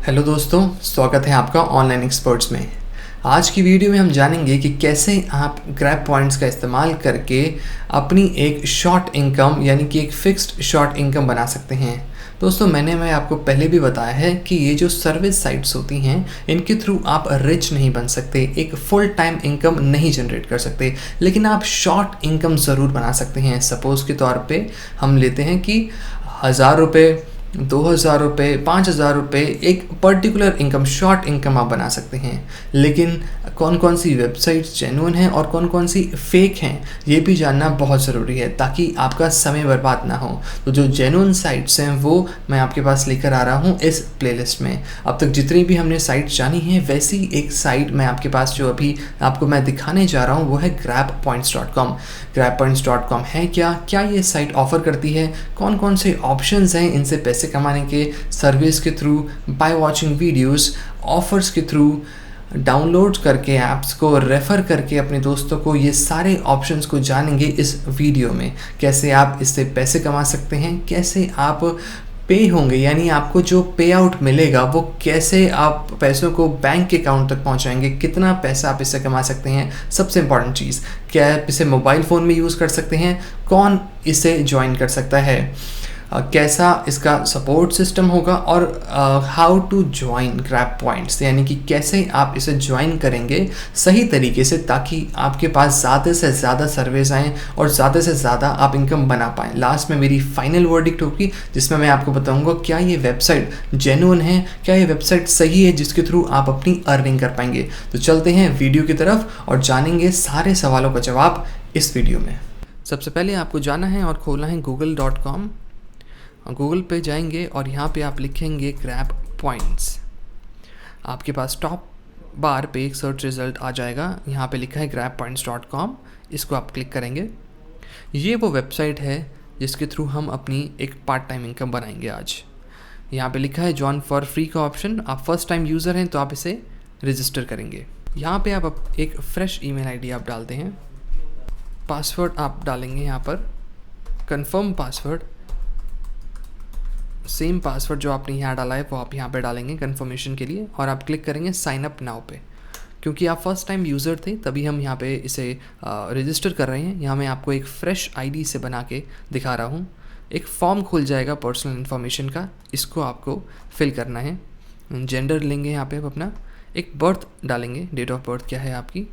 Hello दोस्तों, स्वागत है आपका ऑनलाइन एक्सपर्ट्स में। आज की वीडियो में हम जानेंगे कि कैसे आप ग्रैब पॉइंट्स का इस्तेमाल करके अपनी एक शॉर्ट इनकम यानी कि एक फिक्स्ड शॉर्ट इनकम बना सकते हैं। दोस्तों, मैं आपको पहले भी बताया है कि ये जो सर्विस साइट्स होती हैं इनके थ्रू आप रिच नहीं बन सकते, एक फुल टाइम इनकम नहीं जनरेट कर सकते, लेकिन आप शॉर्ट इनकम ज़रूर बना सकते हैं। सपोज़ के तौर पे हम लेते हैं कि 1000 रुपये, 2000 रुपये, 5000 रुपये एक पर्टिकुलर इनकम, शॉर्ट इनकम आप बना सकते हैं। लेकिन कौन कौन सी वेबसाइट्स जेन्युइन हैं और कौन कौन सी फेक हैं ये भी जानना बहुत ज़रूरी है ताकि आपका समय बर्बाद ना हो। तो जो जेन्युइन साइट्स हैं वो मैं आपके पास लेकर आ रहा हूँ इस प्लेलिस्ट में। अब तक जितनी भी हमने साइट्स जानी हैं वैसी एक साइट मैं आपके पास जो अभी आपको मैं दिखाने जा रहा हूँ वो है grabpoints.com। grabpoints.com है क्या ये साइट ऑफ़र करती है, कौन कौन से ऑप्शंस हैं इनसे पैसे कमाने के, सर्विस के through, by watching videos, offers के थ्रू, डाउनलोड करके ऐप्स को रेफ़र करके अपने दोस्तों को, ये सारे ऑप्शंस को जानेंगे इस वीडियो में। कैसे आप इससे पैसे कमा सकते हैं, कैसे आप पे होंगे यानी आपको जो पे आउट मिलेगा वो कैसे आप पैसों को बैंक के अकाउंट तक पहुंचाएंगे, कितना पैसा आप इससे कमा सकते हैं। सबसे इम्पॉर्टेंट चीज़, क्या आप इसे मोबाइल फ़ोन में यूज़ कर सकते हैं, कौन इसे ज्वाइन कर सकता है, कैसा इसका सपोर्ट सिस्टम होगा, और how to join grab points यानी कि कैसे आप इसे ज्वाइन करेंगे सही तरीके से ताकि आपके पास ज़्यादा से ज़्यादा सर्विस आएँ और ज़्यादा से ज़्यादा आप इनकम बना पाएँ। लास्ट में मेरी फाइनल वर्डिक्ट होगी जिसमें मैं आपको बताऊंगा क्या ये वेबसाइट जेन्युइन है, क्या ये वेबसाइट सही है जिसके थ्रू आप अपनी अर्निंग कर पाएंगे। तो चलते हैं वीडियो की तरफ और जानेंगे सारे सवालों का जवाब इस वीडियो में। सबसे पहले आपको जाना है और खोलना है google.com। गूगल पे जाएंगे और यहाँ पे आप लिखेंगे ग्रैब पॉइंट्स। आपके पास टॉप बार पे एक सर्च रिज़ल्ट आ जाएगा, यहाँ पे लिखा है grabpoints.com। इसको आप क्लिक करेंगे। ये वो वेबसाइट है जिसके थ्रू हम अपनी एक पार्ट टाइम इनकम बनाएंगे आज। यहाँ पे लिखा है जॉइन फॉर फ्री का ऑप्शन। आप फर्स्ट टाइम यूज़र हैं तो आप इसे रजिस्टर करेंगे। यहाँ पे आप एक फ्रेश ईमेल आईडी आप डालते हैं, पासवर्ड आप डालेंगे यहाँ पर, कंफर्म पासवर्ड, सेम पासवर्ड जो आपने यहाँ डाला है वो आप यहाँ पे डालेंगे कंफर्मेशन के लिए, और आप क्लिक करेंगे साइन अप नाउ पे। क्योंकि आप फर्स्ट टाइम यूज़र थे तभी हम यहाँ पे इसे रजिस्टर कर रहे हैं। यहाँ मैं आपको एक फ़्रेश आईडी से बना के दिखा रहा हूँ। एक फॉर्म खुल जाएगा पर्सनल इन्फॉर्मेशन का, इसको आपको फिल करना है। जेंडर लेंगे यहाँ पे आप अपना, एक बर्थ डालेंगे, डेट ऑफ बर्थ क्या है आपकी,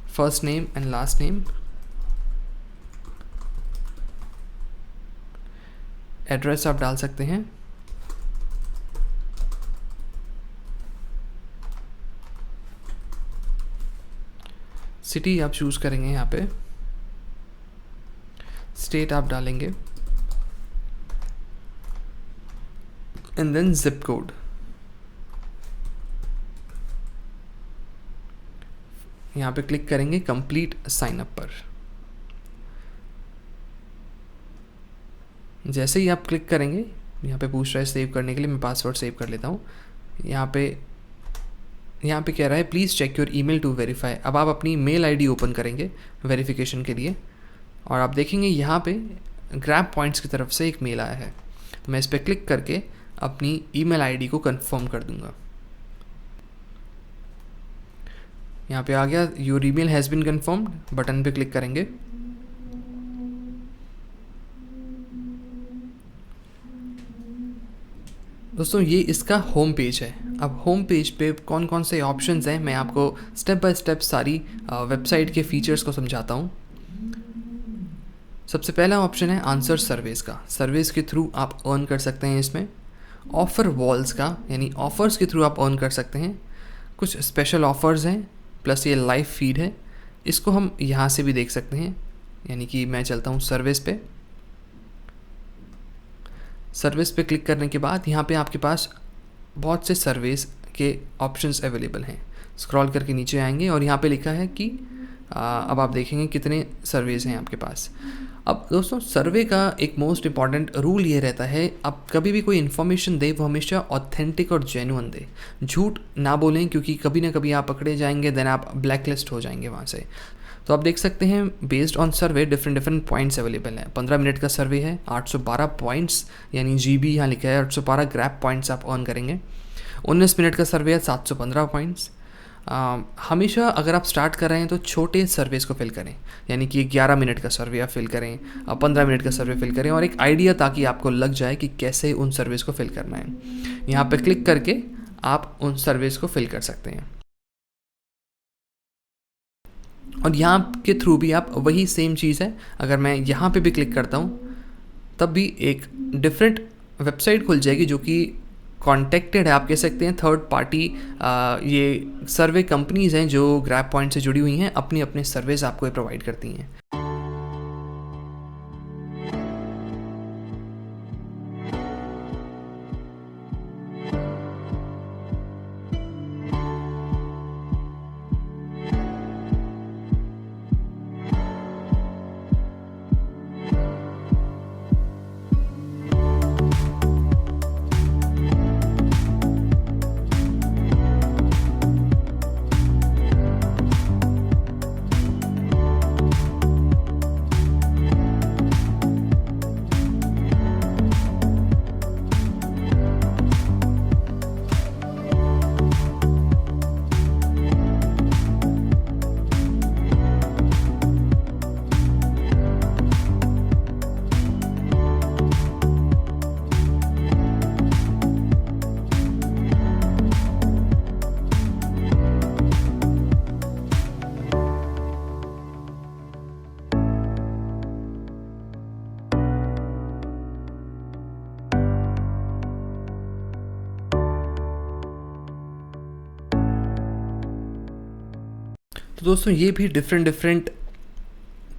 first name and last name, address आप डाल सकते हैं, सिटी आप चूज़ करेंगे यहाँ पे, स्टेट आप डालेंगे एंड देन जिप कोड। यहाँ पे क्लिक करेंगे कंप्लीट साइन अप पर। जैसे ही आप क्लिक करेंगे यहाँ पे पूछ रहा है सेव करने के लिए, मैं पासवर्ड सेव कर लेता हूँ। यहाँ पे कह रहा है please check your email to verify. अब आप अपनी मेल आईडी ओपन करेंगे वेरिफिकेशन के लिए और आप देखेंगे यहाँ पे ग्रैब पॉइंट्स की तरफ से एक मेल आया है। तो मैं इस पर क्लिक करके अपनी ईमेल आईडी को कंफर्म कर दूँगा। यहाँ पे आ गया your email has been confirmed, button पे क्लिक करेंगे। दोस्तों, ये इसका होम पेज है। अब होम पेज पे कौन कौन से ऑप्शंस हैं मैं आपको स्टेप बाय स्टेप सारी वेबसाइट के फीचर्स को समझाता हूँ। सबसे पहला ऑप्शन है आंसर सर्विस का। सर्विस के थ्रू आप अर्न कर सकते हैं इसमें। ऑफ़र वॉल्स का यानी ऑफ़र्स के थ्रू आप अर्न कर सकते हैं। कुछ स्पेशल ऑफ़र्स हैं, प्लस ये लाइव फीड है, इसको हम यहाँ से भी देख सकते हैं। यानी कि मैं चलता हूँ सर्विस पे। सर्विस पे क्लिक करने के बाद यहाँ पे आपके पास बहुत से सर्विस के ऑप्शंस अवेलेबल हैं। स्क्रॉल करके नीचे आएंगे और यहाँ पे लिखा है कि अब आप देखेंगे कितने सर्विस हैं आपके पास। अब दोस्तों, सर्वे का एक मोस्ट इम्पॉर्टेंट रूल ये रहता है, आप कभी भी कोई इन्फॉर्मेशन दे वो हमेशा ऑथेंटिक और जेन्युइन दे। झूठ ना बोलें क्योंकि कभी ना कभी आप पकड़े जाएंगे, देन आप ब्लैक लिस्ट हो जाएंगे वहाँ से। तो आप देख सकते हैं based on survey different points available हैं। 15 मिनट का सर्वे है, 812 पॉइंट्स यानी GB यहाँ लिखा है, 812 ग्रैब पॉइंट्स आप अर्न करेंगे। 19 मिनट का सर्वे है, 715 पॉइंट्स। हमेशा अगर आप स्टार्ट कर रहे हैं तो छोटे सर्वेस को फिल करें, यानी कि 11 मिनट का सर्वे आप फिल करें, 15 मिनट का सर्वे फिल करें, और एक आइडिया ताकि आपको लग जाए कि कैसे उन सर्वेस को फिल करना है। यहाँ पे क्लिक करके आप उन सर्वेस को फिल कर सकते हैं, और यहाँ के थ्रू भी आप वही सेम चीज़ है। अगर मैं यहाँ पे भी क्लिक करता हूँ तब भी एक डिफरेंट वेबसाइट खुल जाएगी जो कि कॉन्टेक्टेड है, आप कह सकते हैं थर्ड पार्टी। ये सर्वे कंपनीज़ हैं जो ग्रैब पॉइंट से जुड़ी हुई हैं, अपनी अपने सर्वेस आपको ये प्रोवाइड करती हैं। तो दोस्तों ये भी डिफरेंट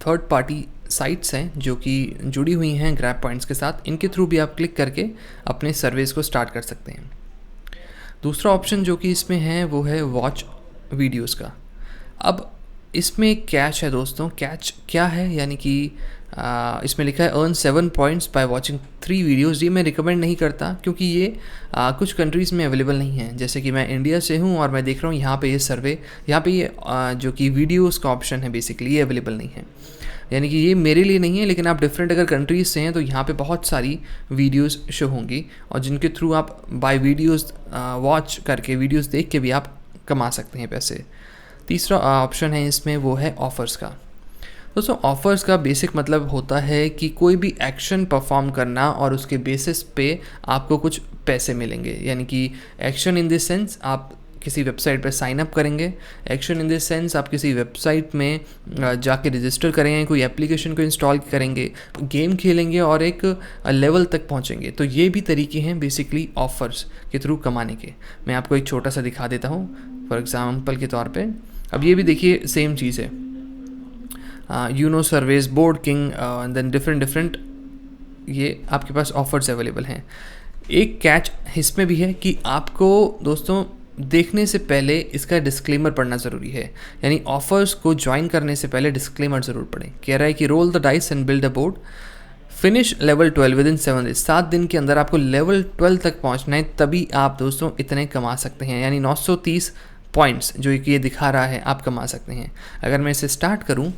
थर्ड पार्टी साइट्स हैं जो कि जुड़ी हुई हैं ग्रैब पॉइंट्स के साथ। इनके थ्रू भी आप क्लिक करके अपने सर्वेस को स्टार्ट कर सकते हैं। दूसरा ऑप्शन जो कि इसमें है वो है वॉच वीडियोस का। अब इसमें कैच है दोस्तों। कैच क्या है, यानी कि इसमें लिखा है earn 7 points by watching 3 videos. ये मैं रिकमेंड नहीं करता क्योंकि ये कुछ कंट्रीज़ में अवेलेबल नहीं है। जैसे कि मैं इंडिया से हूँ और मैं देख रहा हूँ यहाँ पे ये सर्वे, यहाँ पे ये जो कि वीडियोज़ का ऑप्शन है बेसिकली ये अवेलेबल नहीं है, यानी कि ये मेरे लिए नहीं है। लेकिन आप डिफरेंट अगर कंट्रीज़ से हैं तो यहाँ पे बहुत सारी वीडियोज़ शो होंगी और जिनके थ्रू आप बाय वीडियोज़ वॉच करके वीडियोज़ देख के भी आप कमा सकते हैं पैसे। तीसरा ऑप्शन है इसमें वो है ऑफ़र्स का। दोस्तों ऑफ़र्स का बेसिक मतलब होता है कि कोई भी एक्शन परफॉर्म करना और उसके बेसिस पे आपको कुछ पैसे मिलेंगे, यानी कि एक्शन इन दिस सेंस आप किसी वेबसाइट पर साइन अप करेंगे, एक्शन इन दिस सेंस आप किसी वेबसाइट में जाके रजिस्टर करेंगे, कोई एप्लीकेशन को इंस्टॉल करेंगे, गेम खेलेंगे और एक लेवल तक पहुंचेंगे। तो ये भी तरीके हैं बेसिकली ऑफ़र्स के थ्रू कमाने के। मैं आपको एक छोटा सा दिखा देता हूँ फॉर एग्जांपल के तौर पे। अब ये भी देखिए सेम चीज़ है, यूनो सर्वेस, बोर्ड किंग, देन डिफरेंट ये आपके पास ऑफ़र्स अवेलेबल हैं। एक कैच इसमें भी है कि आपको दोस्तों देखने से पहले इसका डिस्क्लेमर पढ़ना ज़रूरी है, यानी ऑफ़र्स को ज्वाइन करने से पहले डिस्क्लेमर ज़रूर पढ़ें। कह रहा है कि roll the dice and build a board, finish level 12 within 7 days. 7 दिन के अंदर आपको लेवल 12 तक पहुंचना है, तभी आप दोस्तों इतने कमा सकते हैं, यानी 930 पॉइंट्स जो कि ये दिखा रहा है आप कमा सकते हैं। अगर मैं इसे स्टार्ट करूं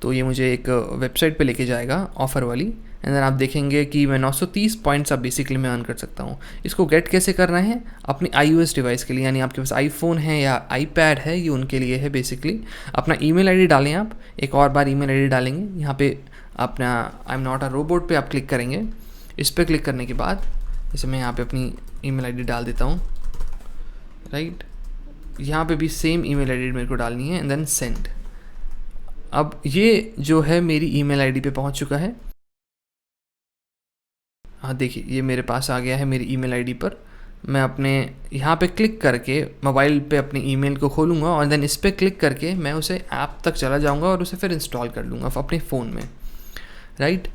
तो ये मुझे एक वेबसाइट पे लेके जाएगा ऑफ़र वाली, एंड देन आप देखेंगे कि मैं 930 पॉइंट्स अब बेसिकली मैं अर्न कर सकता हूँ। इसको गेट कैसे करना है, अपनी iOS डिवाइस के लिए, यानी आपके पास आईफोन है या आईपैड है, ये उनके लिए है बेसिकली। अपना ईमेल आईडी डालें, आप एक और बार ईमेल आईडी डालेंगे, यहाँ पे अपना I am not a robot पे आप क्लिक करेंगे। इस पर क्लिक करने के बाद जैसे मैं यहाँ पे अपनी ईमेल आईडी डाल देता हूँ, राइट। यहाँ पे भी सेम ईमेल आईडी मेरे को डालनी है एंड देन सेंड। अब ये जो है मेरी ईमेल आईडी पे पहुँच चुका है। हाँ देखिए ये मेरे पास आ गया है मेरी ईमेल आईडी पर। मैं अपने यहाँ पे क्लिक करके मोबाइल पे अपने ईमेल को खोलूँगा और देन इस पर क्लिक करके मैं उसे ऐप तक चला जाऊँगा और उसे फिर इंस्टॉल कर लूँगा अपने फ़ोन में, राइट।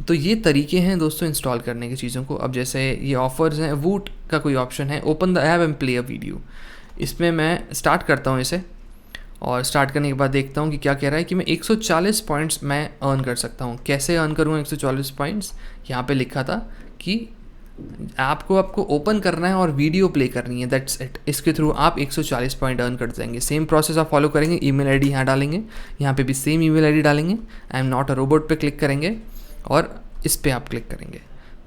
तो ये तरीके हैं दोस्तों इंस्टॉल करने की चीज़ों को। अब जैसे ये ऑफ़र्स हैं, वूट का कोई ऑप्शन है, open the app and play a video. इसमें मैं स्टार्ट करता हूँ इसे, और स्टार्ट करने के बाद देखता हूँ कि क्या कह रहा है कि मैं 140 पॉइंट्स मैं अर्न कर सकता हूँ। कैसे अर्न करूँगा 140 पॉइंट्स, यहाँ पे लिखा था कि आपको ओपन करना है और वीडियो प्ले करनी है, दैट्स इट। इसके थ्रू आप 140 पॉइंट अर्न कर जाएंगे। सेम प्रोसेस आप फॉलो करेंगे। ईमेल आईडी यहाँ डालेंगे, यहाँ पे भी सेम ईमेल आईडी डालेंगे, I am not a robot पे क्लिक करेंगे और इस पे आप क्लिक करेंगे।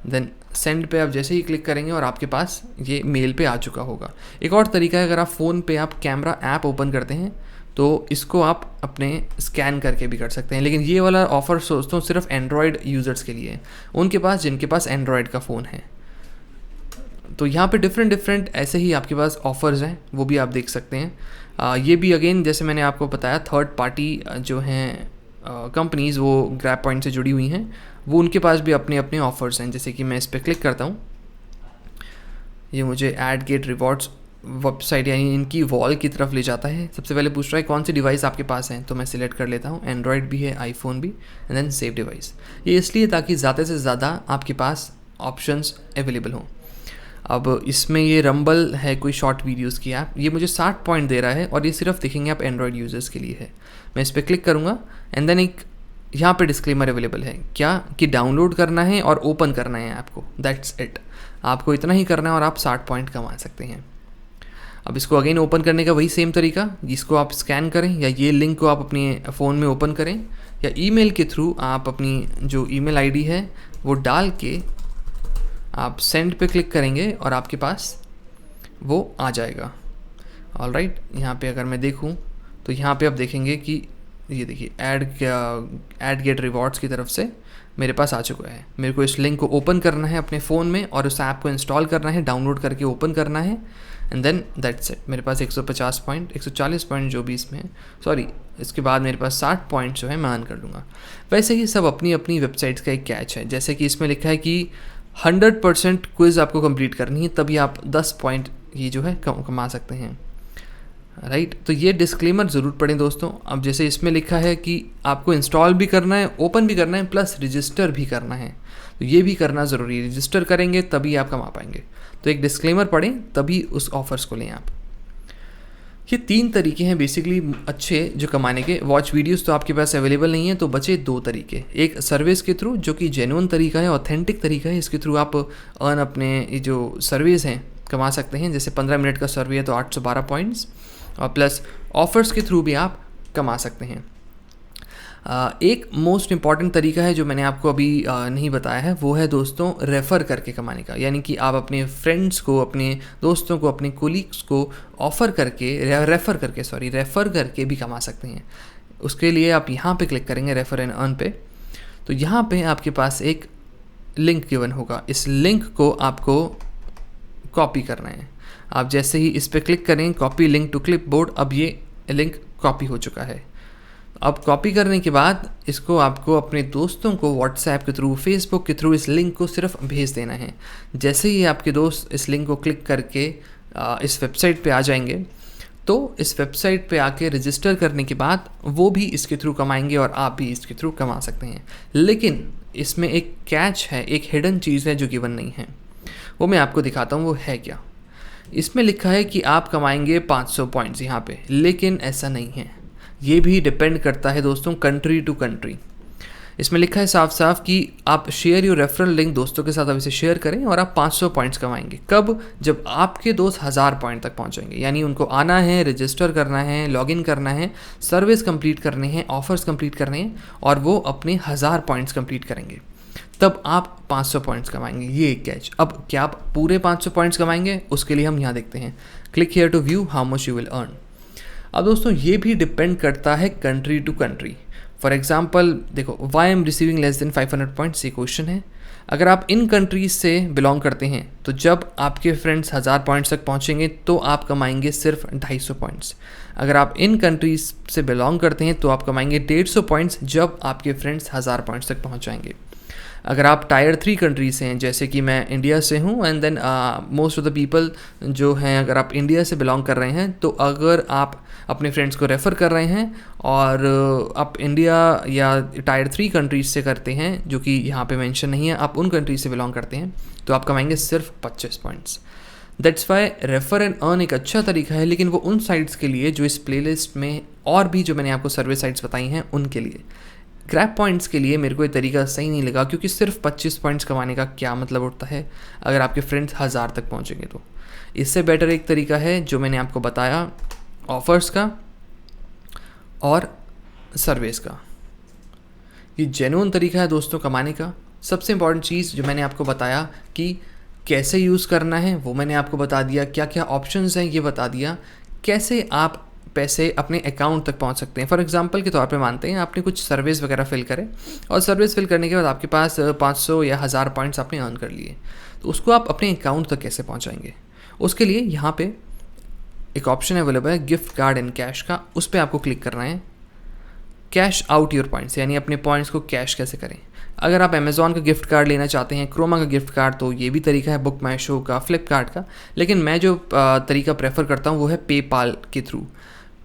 देन सेंड पे आप जैसे ही क्लिक करेंगे और आपके पास ये मेल पे आ चुका होगा। एक और तरीका है, अगर आप फ़ोन पे आप कैमरा ऐप ओपन करते हैं तो इसको आप अपने स्कैन करके भी कर सकते हैं, लेकिन ये वाला ऑफ़र सोचता हूँ सिर्फ एंड्रॉयड यूज़र्स के लिए है, उनके पास जिनके पास एंड्रॉयड का फ़ोन है। तो यहाँ पे डिफरेंट ऐसे ही आपके पास ऑफ़र्स हैं, वो भी आप देख सकते हैं। ये भी अगेन जैसे मैंने आपको बताया, थर्ड पार्टी जो हैं कंपनीज़ वो ग्रैब पॉइंट से जुड़ी हुई हैं, वो उनके पास भी अपने अपने ऑफ़र्स हैं। जैसे कि मैं इस पर क्लिक करता हूँ, ये मुझे ऐड गेट रिवॉर्ड्स वेबसाइट यानी इनकी वॉल की तरफ ले जाता है। सबसे पहले पूछ रहा है कौन सी डिवाइस आपके पास है, तो मैं सिलेक्ट कर लेता हूँ, एंड्रॉयड भी है, आईफोन भी, एंड देन सेव डिवाइस। ये इसलिए ताकि ज़्यादा से ज़्यादा आपके पास ऑप्शंस अवेलेबल हों। अब इसमें ये रंबल है, कोई शॉर्ट वीडियोस की ऐप, ये मुझे 60 पॉइंट दे रहा है और ये सिर्फ दिखेंगे आप एंड्रॉयड यूज़र्स के लिए है। मैं इस पर क्लिक करूँगा एंड देन एक यहाँ पे डिस्क्लेमर अवेलेबल है, क्या कि डाउनलोड करना है और ओपन करना है ऐप को, दैट्स इट। आपको इतना ही करना है और आप 60 पॉइंट कमा सकते हैं। अब इसको अगेन ओपन करने का वही सेम तरीका, जिसको आप स्कैन करें या ये लिंक को आप अपने फ़ोन में ओपन करें या ईमेल के थ्रू आप अपनी जो ईमेल आईडी है वो डाल के आप सेंड पे क्लिक करेंगे और आपके पास वो आ जाएगा। ऑलराइट, यहाँ पे अगर मैं देखूँ तो यहाँ पे आप देखेंगे कि ये देखिए ऐड गेट रिवॉर्ड्स की तरफ से मेरे पास आ चुका है। मेरे को इस लिंक को ओपन करना है अपने फ़ोन में और उस ऐप को इंस्टॉल करना है, डाउनलोड करके ओपन करना है एंड देन दैट्स इट। मेरे पास 150 पॉइंट 140 पॉइंट जो भी इसमें है, सॉरी, इसके बाद मेरे पास 60 पॉइंट जो है मैं अर्न कर लूँगा। वैसे ही सब अपनी अपनी वेबसाइट्स का एक कैच है। जैसे कि इसमें लिखा है कि 100% क्विज़ आपको कंप्लीट करनी है, तभी आप 10 पॉइंट ये जो है कमा सकते हैं, राइट। तो ये डिस्क्लेमर ज़रूर पढ़ें दोस्तों। अब जैसे इसमें लिखा है कि आपको इंस्टॉल भी करना है, ओपन भी करना है, प्लस रजिस्टर भी करना है, तो ये भी करना ज़रूरी है। रजिस्टर करेंगे तभी आप कमा पाएंगे। तो एक डिस्क्लेमर पढ़ें तभी उस ऑफर्स को लें आप। ये 3 तरीके हैं बेसिकली अच्छे जो कमाने के। वॉच वीडियोस तो आपके पास अवेलेबल नहीं है, तो बचे 2 तरीके। एक सर्विस के थ्रू जो कि जेन्युइन तरीका है, ऑथेंटिक तरीका है, इसके थ्रू आप अर्न अपने ये जो सर्विस हैं कमा सकते हैं। जैसे 15 मिनट का सर्वे है तो 812 पॉइंट्स, और प्लस ऑफ़र्स के थ्रू भी आप कमा सकते हैं। एक मोस्ट इम्पॉर्टेंट तरीका है जो मैंने आपको अभी नहीं बताया है, वो है दोस्तों रेफ़र करके कमाने का। यानी कि आप अपने फ्रेंड्स को, अपने दोस्तों को, अपने कोलीग्स को रेफ़र करके भी कमा सकते हैं। उसके लिए आप यहाँ पे क्लिक करेंगे रेफ़र एंड अर्न पे, तो यहाँ पे आपके पास एक लिंक गिवन होगा। इस लिंक को आपको कॉपी करना है। आप जैसे ही इस पर क्लिक करें, कॉपी लिंक टू क्लिपबोर्ड, अब ये लिंक कॉपी हो चुका है। अब कॉपी करने के बाद इसको आपको अपने दोस्तों को व्हाट्सएप के थ्रू, फेसबुक के थ्रू इस लिंक को सिर्फ भेज देना है। जैसे ही आपके दोस्त इस लिंक को क्लिक करके इस वेबसाइट पे आ जाएंगे, तो इस वेबसाइट पे आके रजिस्टर करने के बाद वो भी इसके थ्रू कमाएंगे और आप भी इसके थ्रू कमा सकते हैं। लेकिन इसमें एक कैच है, एक हिडन चीज़ है जो गिवन नहीं है, वो मैं आपको दिखाता हूँ वो है क्या। इसमें लिखा है कि आप कमाएंगे 500 पॉइंट्स यहाँ पे, लेकिन ऐसा नहीं है। ये भी डिपेंड करता है दोस्तों कंट्री टू कंट्री। इसमें लिखा है साफ साफ कि आप शेयर योर रेफरल लिंक, दोस्तों के साथ आप इसे शेयर करें और आप 500 पॉइंट्स कमाएंगे। कब? जब आपके दोस्त 1000 पॉइंट तक पहुंचेंगे। यानी उनको आना है, रजिस्टर करना है, लॉगिन करना है, सर्विस कंप्लीट करने हैं, ऑफर्स कंप्लीट करने हैं और वो अपने 1000 पॉइंट्स कंप्लीट करेंगे, तब आप 500 पॉइंट्स कमाएंगे। ये एक कैच। अब क्या आप पूरे 500 पॉइंट्स कमाएंगे? उसके लिए हम यहाँ देखते हैं, click here to view how much you will earn. अब दोस्तों ये भी डिपेंड करता है country to country. For example देखो, why am receiving less than 500 points, ये क्वेश्चन है। अगर आप इन कंट्रीज से बिलोंग करते हैं तो जब आपके फ्रेंड्स 1000 पॉइंट्स तक पहुंचेंगे तो आप कमाएंगे सिर्फ 250 पॉइंट्स। अगर आप इन कंट्रीज से बिलोंग करते हैं तो आप कमाएंगे 150 पॉइंट्स जब आपके फ्रेंड्स 1000 पॉइंट्स तक पहुंच जाएंगे। अगर आप टायर 3 कंट्री से हैं, जैसे कि मैं इंडिया से हूँ, and then most of the people जो हैं, अगर आप इंडिया से बिलोंग कर रहे हैं तो अगर आप अपने फ्रेंड्स को रेफ़र कर रहे हैं और आप इंडिया या टायर 3 कंट्रीज से करते हैं, जो कि यहाँ पे मेंशन नहीं है, आप उन कंट्रीज से बिलोंग करते हैं, तो आप कमाएंगे सिर्फ 25 points. That's why refer and earn एक अच्छा तरीका है, लेकिन वो उन साइट्स के लिए जो इस प्लेलिस्ट में और भी जो मैंने आपको सर्विस साइट्स बताई हैं उनके लिए। ग्रैब पॉइंट्स के लिए मेरे को ये तरीका सही नहीं लगा, क्योंकि सिर्फ 25 पॉइंट्स कमाने का क्या मतलब उठता है अगर आपके फ्रेंड्स 1000 तक पहुंचेंगे तो। इससे बेटर एक तरीका है जो मैंने आपको बताया, ऑफर्स का और सर्विस का। ये जेन्युइन तरीका है दोस्तों कमाने का। सबसे इम्पॉर्टेंट चीज़ जो मैंने आपको बताया कि कैसे यूज़ करना है वो मैंने आपको बता दिया, क्या क्या ऑप्शंस हैं ये बता दिया, कैसे आप पैसे अपने अकाउंट तक पहुंच सकते हैं। फॉर एग्जांपल के तौर पे मानते हैं आपने कुछ सर्विस वगैरह फिल करे और सर्विस फिल करने के बाद आपके पास 500 या 1000 पॉइंट्स आपने अर्न कर लिए, तो उसको आप अपने अकाउंट तक कैसे पहुंचाएंगे। उसके लिए यहाँ पे एक ऑप्शन अवेलेबल है गिफ्ट कार्ड एंड कैश का, उस पर आपको क्लिक करना है। कैश आउट योर पॉइंट्स, यानी अपने पॉइंट्स को कैश कैसे करें। अगर आप अमेज़ॉन का गिफ्ट कार्ड लेना चाहते हैं, क्रोमा का गिफ्ट कार्ड, तो ये भी तरीका है, बुक माई शो का, फ्लिपकार्ट का, लेकिन मैं जो तरीका प्रेफर करता हूँ वो है पेपाल के थ्रू।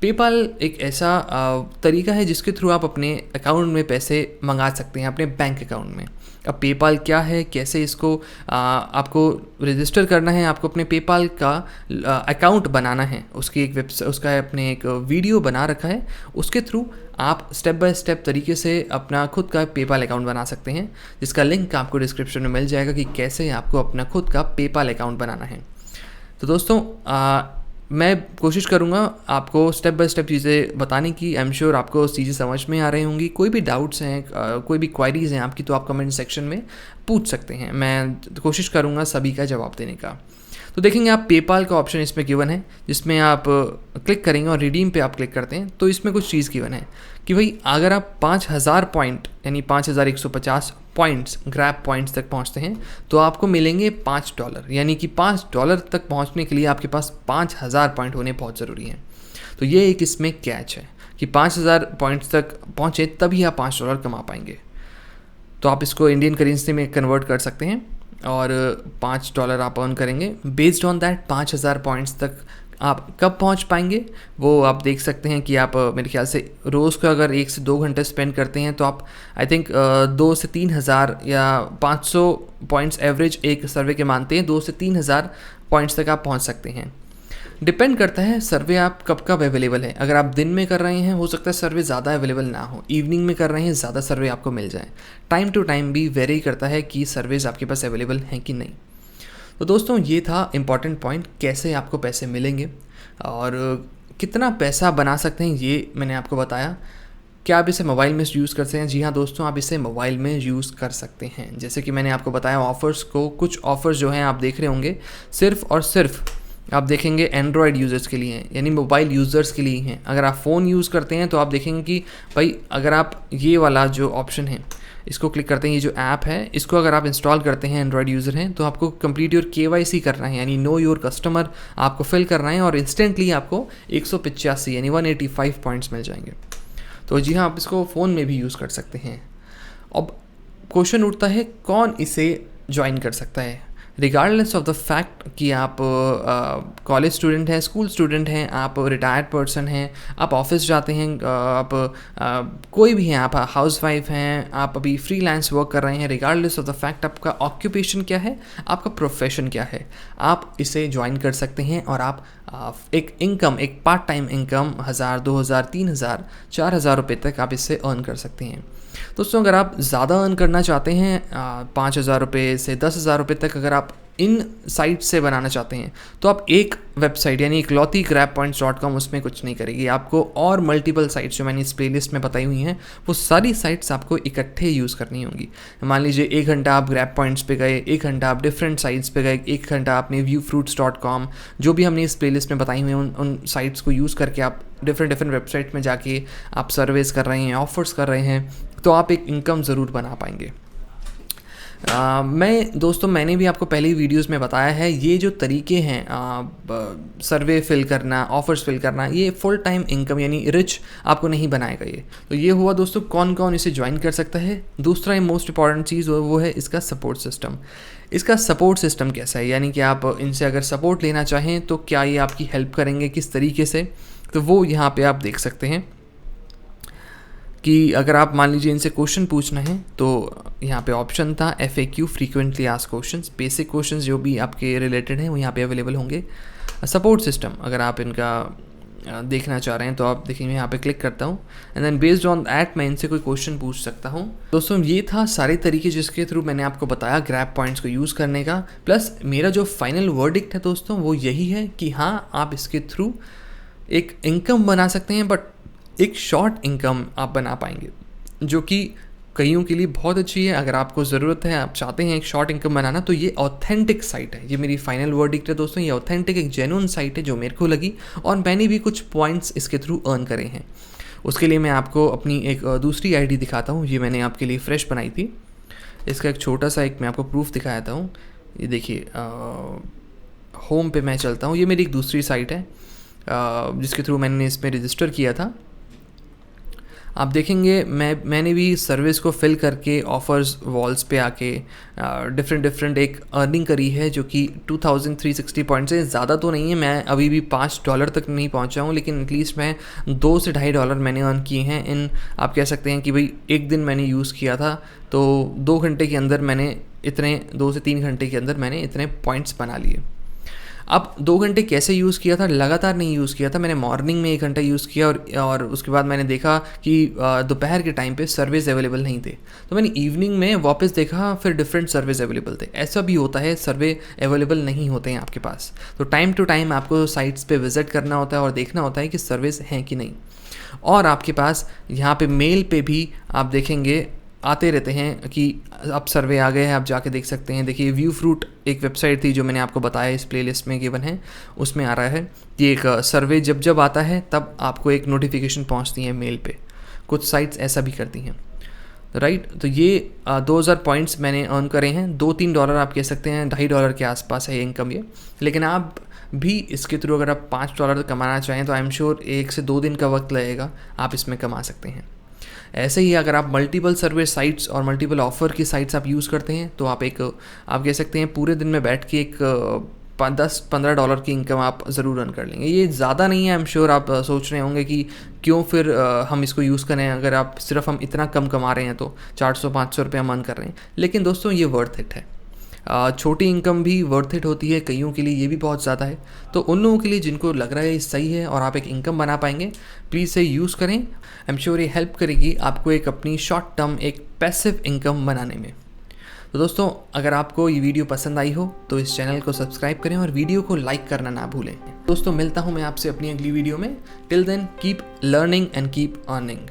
पेपाल एक ऐसा तरीका है जिसके थ्रू आप अपने अकाउंट में पैसे मंगा सकते हैं, अपने बैंक अकाउंट में। अब पेपाल क्या है, कैसे इसको आपको रजिस्टर करना है, आपको अपने पेपाल का अकाउंट बनाना है, उसकी एक वेबसाइट, उसका अपने एक वीडियो बना रखा है, उसके थ्रू आप स्टेप बाय स्टेप तरीके से अपना खुद का पेपाल अकाउंट बना सकते हैं, जिसका लिंक आपको डिस्क्रिप्शन में मिल जाएगा कि कैसे आपको अपना खुद का पेपाल अकाउंट बनाना है। तो दोस्तों मैं कोशिश करूँगा आपको स्टेप बाय स्टेप चीज़ें बताने की। आई एम श्योर आपको चीज़ें समझ में आ रही होंगी। कोई भी डाउट्स हैं, कोई भी क्वारीज़ हैं आपकी, तो आप कमेंट सेक्शन में पूछ सकते हैं, मैं कोशिश करूँगा सभी का जवाब देने का। तो देखेंगे आप पेपाल का ऑप्शन इसमें गिवन है, जिसमें आप क्लिक करेंगे और रिडीम पे आप क्लिक करते हैं, तो इसमें कुछ चीज़ गिवन है कि भाई अगर आप 5000 पॉइंट यानी 5150 पॉइंट्स ग्रैब पॉइंट्स तक पहुंचते हैं तो आपको मिलेंगे $5, यानी कि $5 तक पहुंचने के लिए आपके पास 5000 पॉइंट होने बहुत ज़रूरी हैं। तो ये एक इसमें कैच है कि 5000 पॉइंट्स तक पहुँचे तभी आप $5 कमा पाएंगे। तो आप इसको इंडियन करेंसी में कन्वर्ट कर सकते हैं और $5 आप अर्न करेंगे। बेस्ड ऑन दैट 5000 पॉइंट्स तक आप कब पहुंच पाएंगे वो आप देख सकते हैं कि आप मेरे ख्याल से रोज़ का अगर 1 से 2 घंटे स्पेंड करते हैं तो आप आई थिंक 2 से 3000 या 500 पॉइंट्स एवरेज एक सर्वे के मानते हैं, 2 से 3000 पॉइंट्स तक आप पहुंच सकते हैं। डिपेंड करता है सर्वे आप कब कब अवेलेबल है। अगर आप दिन में कर रहे हैं हो सकता है सर्वे ज़्यादा अवेलेबल ना हो, इवनिंग में कर रहे हैं ज़्यादा सर्वे आपको मिल जाए। टाइम टू टाइम भी वेरी करता है कि सर्वेज आपके पास अवेलेबल हैं कि नहीं। तो दोस्तों ये था इम्पॉर्टेंट पॉइंट, कैसे आपको पैसे मिलेंगे और कितना पैसा बना सकते हैं ये मैंने आपको बताया। क्या आप इसे मोबाइल में यूज़ कर सकते हैं? जी हाँ दोस्तों, आप इसे मोबाइल में यूज़ कर सकते हैं। जैसे कि मैंने आपको बताया ऑफ़र्स को, कुछ ऑफ़र्स जो हैं आप देख रहे होंगे सिर्फ़ और सिर्फ आप देखेंगे एंड्रॉयड यूज़र्स के लिए हैं, यानी मोबाइल यूज़र्स के लिए हैं। अगर आप फ़ोन यूज़ करते हैं तो आप देखेंगे कि भाई अगर आप ये वाला जो ऑप्शन है इसको क्लिक करते हैं, ये जो ऐप है इसको अगर आप इंस्टॉल करते हैं, एंड्रॉयड यूज़र हैं, तो आपको कंप्लीट योर KYC करना है, यानी नो योर कस्टमर आपको फिल करना है और इंस्टेंटली आपको 185 यानी 185 पॉइंट्स मिल जाएंगे। तो जी हाँ, आप इसको फ़ोन में भी यूज़ कर सकते हैं। अब क्वेश्चन उठता है कौन इसे ज्वाइन कर सकता है, रिगार्डलेस ऑफ द फैक्ट कि आप कॉलेज स्टूडेंट हैं, स्कूल स्टूडेंट हैं, आप रिटायर्ड पर्सन हैं, आप ऑफिस जाते हैं, आप कोई भी हैं, आप हाउसवाइफ हैं, आप अभी फ्रीलांस वर्क कर रहे हैं, रिगार्डलेस ऑफ द फैक्ट आपका ऑक्यूपेशन क्या है, आपका प्रोफेशन क्या है, आप इसे ज्वाइन कर सकते हैं और आप एक इनकम, एक पार्ट टाइम इनकम 1000, 2000, 3000, 4000 रुपये तक आप इससे अर्न कर सकते हैं। दोस्तों अगर आप ज़्यादा अर्न करना चाहते हैं 5000 रुपये से 10,000 रुपये तक अगर आप इन साइट से बनाना चाहते हैं तो आप एक वेबसाइट यानी इकलौती grabpoints.com उसमें कुछ नहीं करेगी, आपको और मल्टीपल साइट्स जो मैंने इस प्लेलिस्ट में बताई हुई हैं वो सारी साइट्स आपको इकट्ठे यूज़ करनी होंगी। मान लीजिए 1 घंटा आप ग्रैब पॉइंट्स पे गए, 1 घंटा आप डिफरेंट साइट्स पे गए, 1 घंटा आपने viewfruits.com, जो भी हमने इस प्लेलिस्ट में बताई हुई हैं उन साइट्स को यूज़ करके आप डिफरेंट वेबसाइट में जाके आप सर्वेस कर रहे हैं, ऑफर्स कर रहे हैं, तो आप एक इनकम ज़रूर बना पाएंगे। मैंने भी आपको पहले ही वीडियोस में बताया है, ये जो तरीके हैं सर्वे फिल करना, ऑफर्स फिल करना, ये फुल टाइम इनकम यानी रिच आपको नहीं बनाएगा ये। तो ये हुआ दोस्तों कौन कौन इसे ज्वाइन कर सकता है। दूसरा मोस्ट इंपॉर्टेंट चीज़ वो है इसका सपोर्ट सिस्टम। इसका सपोर्ट सिस्टम कैसा है, यानी कि आप इनसे अगर सपोर्ट लेना चाहें तो क्या ये आपकी हेल्प करेंगे, किस तरीके से, तो वो यहाँ पर आप देख सकते हैं कि अगर आप मान लीजिए इनसे क्वेश्चन पूछना है तो यहाँ पे ऑप्शन था FAQ, frequently asked questions, basic questions जो भी आपके रिलेटेड हैं वो यहाँ पे अवेलेबल होंगे। सपोर्ट सिस्टम, अगर आप इनका देखना चाह रहे हैं तो आप देखिए मैं यहाँ पे क्लिक करता हूँ and then based on that मैं इनसे कोई क्वेश्चन पूछ सकता हूँ। दोस्तों ये था सारे तरीके जिसके थ्रू मैंने आपको बताया ग्रैब पॉइंट्स को यूज़ करने का। प्लस मेरा जो फाइनल वर्डिक्ट है दोस्तों वो यही है कि हाँ, आप इसके थ्रू एक इनकम बना सकते हैं, बट एक शॉर्ट इनकम आप बना पाएंगे जो कि कईयों के लिए बहुत अच्छी है। अगर आपको ज़रूरत है, आप चाहते हैं एक शॉर्ट इनकम बनाना, तो ये ऑथेंटिक साइट है। ये मेरी फाइनल वर्डिक्ट है दोस्तों, ये ऑथेंटिक एक जेन्युइन साइट है जो मेरे को लगी और मैंने भी कुछ पॉइंट्स इसके थ्रू अर्न करे हैं। उसके लिए मैं आपको अपनी एक दूसरी आईडी दिखाता हूँ। ये मैंने आपके लिए फ्रेश बनाई थी। इसका एक छोटा सा एक मैं आपको प्रूफ दिखाता हूँ। ये देखिए, होम पे मैं चलता हूँ। ये मेरी एक दूसरी साइट है जिसके थ्रू मैंने इसमें रजिस्टर किया था। आप देखेंगे मैंने भी सर्विस को फिल करके ऑफ़र्स वॉल्स पे आके डिफरेंट एक अर्निंग करी है जो कि 2360 पॉइंट्स है। ज़्यादा तो नहीं है, मैं अभी भी $5 तक नहीं पहुंचा हूं, लेकिन एटलीस्ट मैं $2 से $2.5 मैंने अर्न किए हैं इन। आप कह सकते हैं कि भाई एक दिन मैंने यूज़ किया था तो 2 घंटे के अंदर मैंने इतने 2 से 3 घंटे के अंदर मैंने इतने पॉइंट्स बना लिए। अब 2 घंटे कैसे यूज़ किया था, लगातार नहीं यूज़ किया था। मैंने मॉर्निंग में 1 घंटा यूज़ किया और उसके बाद मैंने देखा कि दोपहर के टाइम पे सर्विस अवेलेबल नहीं थे, तो मैंने इवनिंग में वापस देखा, फिर डिफरेंट सर्विस अवेलेबल थे। ऐसा भी होता है, सर्वे अवेलेबल नहीं होते हैं आपके पास, तो टाइम टू टाइम आपको साइट्स पे विज़िट करना होता है और देखना होता है कि सर्विस हैं कि नहीं। और आपके पास यहाँ पे मेल पे भी आप देखेंगे आते रहते हैं कि अब सर्वे आ गए हैं, आप जाके देख सकते हैं। देखिए, व्यू फ्रूट एक वेबसाइट थी जो मैंने आपको बताया इस प्लेलिस्ट में गिवन है, उसमें आ रहा है कि एक सर्वे जब आता है तब आपको एक नोटिफिकेशन पहुंचती है मेल पे। कुछ साइट्स ऐसा भी करती हैं, राइट। तो ये 2000 पॉइंट्स मैंने अर्न करे हैं। $2-3 आप कह सकते हैं, $2.5 के आसपास है इनकम ये। लेकिन आप भी इसके थ्रू अगर आप $5 कमाना चाहें तो आई एम श्योर 1 से 2 दिन का वक्त लगेगा, आप इसमें कमा सकते हैं। ऐसे ही अगर आप मल्टीपल सर्विस साइट्स और मल्टीपल ऑफ़र की साइट्स आप यूज़ करते हैं तो आप कह सकते हैं पूरे दिन में बैठ के एक $10-15 की इनकम आप ज़रूर अर्न कर लेंगे। ये ज़्यादा नहीं है, आई एम श्योर। आप सोच रहे होंगे कि क्यों फिर हम इसको यूज़ करें, अगर आप सिर्फ हम इतना कम कमा रहे हैं तो 400-500 रुपये हम अर्न कर रहे हैं। लेकिन दोस्तों ये वर्थ इट है। छोटी इनकम भी वर्थ इट होती है, कईयों के लिए ये भी बहुत ज़्यादा है। तो उन लोगों के लिए जिनको लग रहा है ये सही है और आप एक इनकम बना पाएंगे, प्लीज़ से यूज़ करें। आई एम श्योर ये हेल्प करेगी आपको एक अपनी शॉर्ट टर्म एक पैसिव इनकम बनाने में। तो दोस्तों, अगर आपको ये वीडियो पसंद आई हो तो इस चैनल को सब्सक्राइब करें और वीडियो को लाइक करना ना भूलें। दोस्तों, मिलता हूँ मैं आपसे अपनी अगली वीडियो में। Till then, keep learning and keep earning.